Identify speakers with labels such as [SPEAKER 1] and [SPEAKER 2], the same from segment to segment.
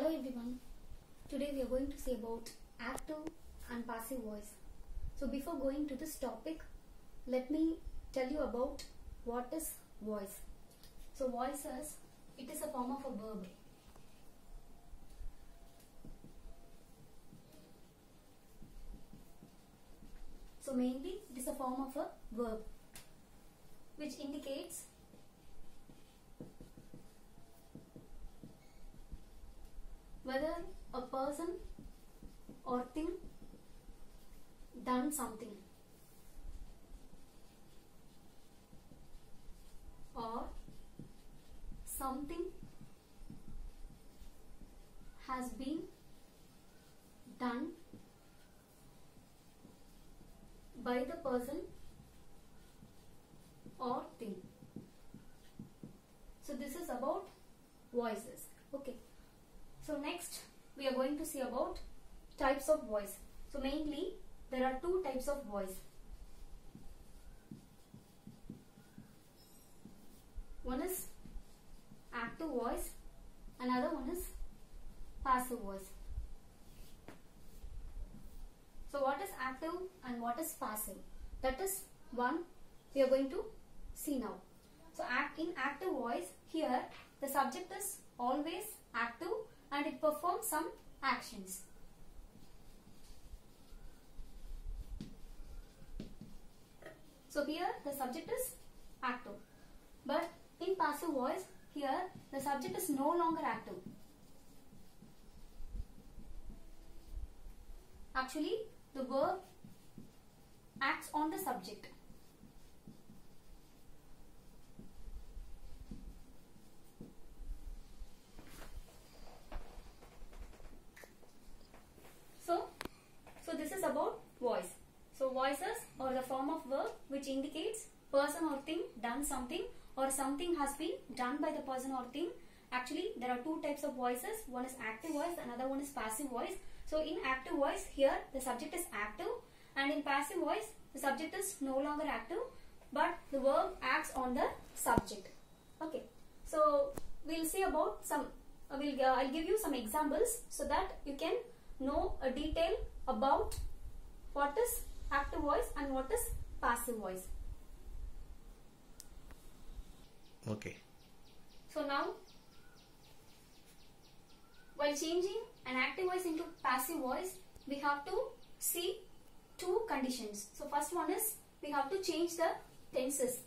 [SPEAKER 1] Hello everyone. Today we are going to see about active and passive voice. So before going to this topic, let me tell you about what is voice. So voice it is a form of a verb. So mainly it is a form of a verb which indicates whether a person or thing done something or something has been done by the person or thing. So this is about voices. Okay. So next we are going to see about types of voice. So mainly there are two types of voice. One is active voice, another one is passive voice. So what is active and what is passive? That is one we are going to see now. So in active voice, here the subject is always active and it performs some actions. So here the subject is active, but in passive voice, here the subject is no longer active. Actually, the verb acts on the subject. So this is about voice. So voices are the form of verb which indicates person or thing done something or something has been done by the person or thing. Actually, there are two types of voices. One is active voice, another one is passive voice. So in active voice, here the subject is active, and in passive voice the subject is no longer active but the verb acts on the subject. Okay. So we'll see about some I'll give you some examples so that you can know a detail about what is active voice and what is passive voice.
[SPEAKER 2] Okay.
[SPEAKER 1] So now, while changing an active voice into passive voice, we have to see two conditions. So first one is we have to change the tenses.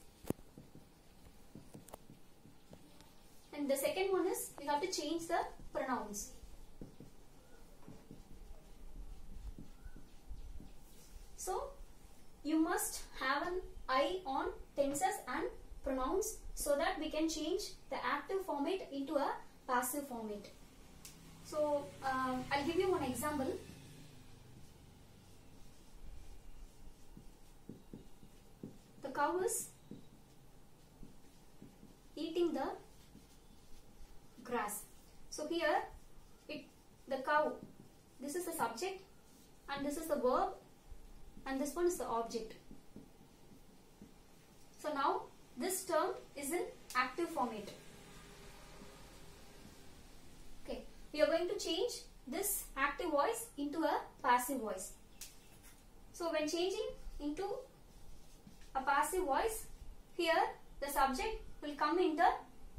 [SPEAKER 1] And the second one is we have to change the pronouns. So you must have an eye on tenses and pronouns so that we can change the active format into a passive format. So I'll give you one example. The cow is eating the grass. So here the cow, this is the subject and this is the verb and this one is the object. So now this term is in active format. Okay, we are going to change this active voice into a passive voice. So when changing into a passive voice, here the subject will come in the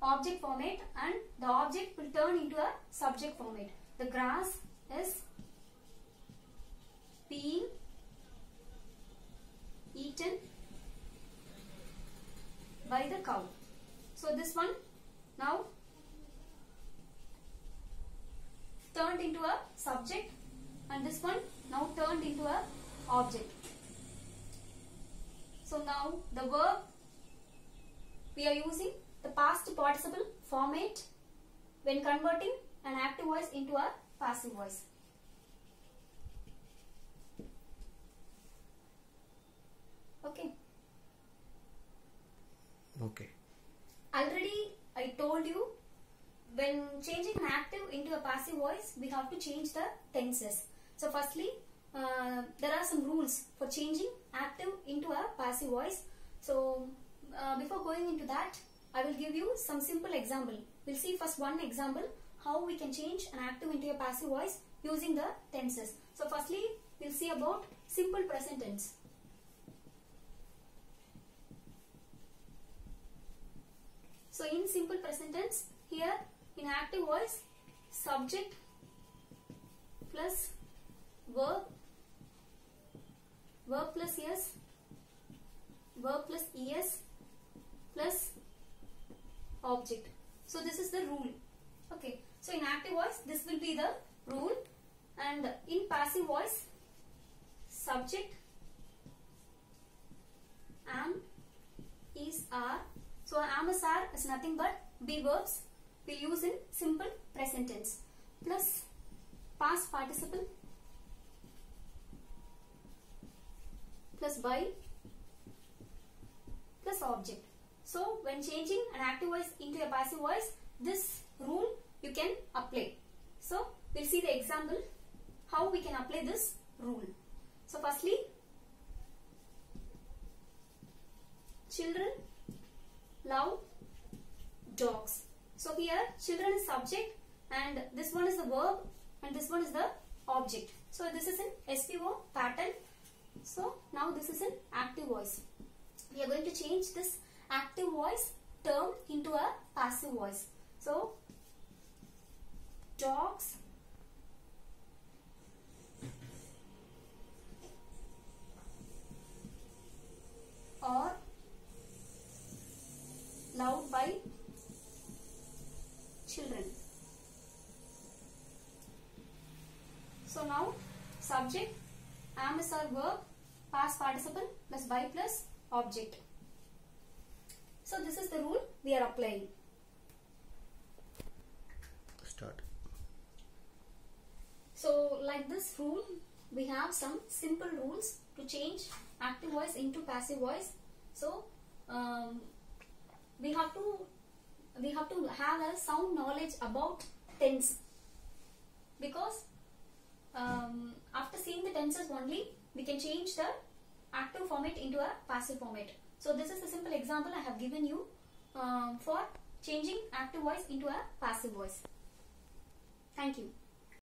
[SPEAKER 1] object format and the object will turn into a subject format. The grass is being eaten by the cow. So this one now turned into a subject and this one now turned into a object. So now the verb we are using the past participle format when converting an active voice into a passive voice. Okay.
[SPEAKER 2] Okay.
[SPEAKER 1] Already I told you when changing an active into a passive voice we have to change the tenses. So firstly there are some rules for changing active into a passive voice. So before going into that I will give you some simple example. We'll see first one example how we can change an active into a passive voice using the tenses. So firstly, we'll see about simple present tense. So in simple present tense, here in active voice, subject plus verb, verb plus es, verb plus es plus object. So this is the rule. Okay. So in active voice, this will be the rule, and in passive voice, subject, am, is, are. So am, is, are is nothing but be verbs we use in simple present tense, plus past participle plus by plus object. So when changing an active voice into a passive voice, this rule you can apply. So we'll see the example how we can apply this rule. So firstly, children love dogs. So here children is subject and this one is the verb and this one is the object. So this is in SPO pattern. So now this is an active voice. We are going to change this active voice term into a passive voice. So dogs are loved by children. So now subject, am, is, are verb, past participle plus by plus object. So this is the rule we are applying.
[SPEAKER 2] Start.
[SPEAKER 1] So like this rule, we have some simple rules to change active voice into passive voice. So we have to have a sound knowledge about tense, because after seeing the tenses only we can change the active format into a passive format. So this is a simple example I have given you for changing active voice into a passive voice. Thank you.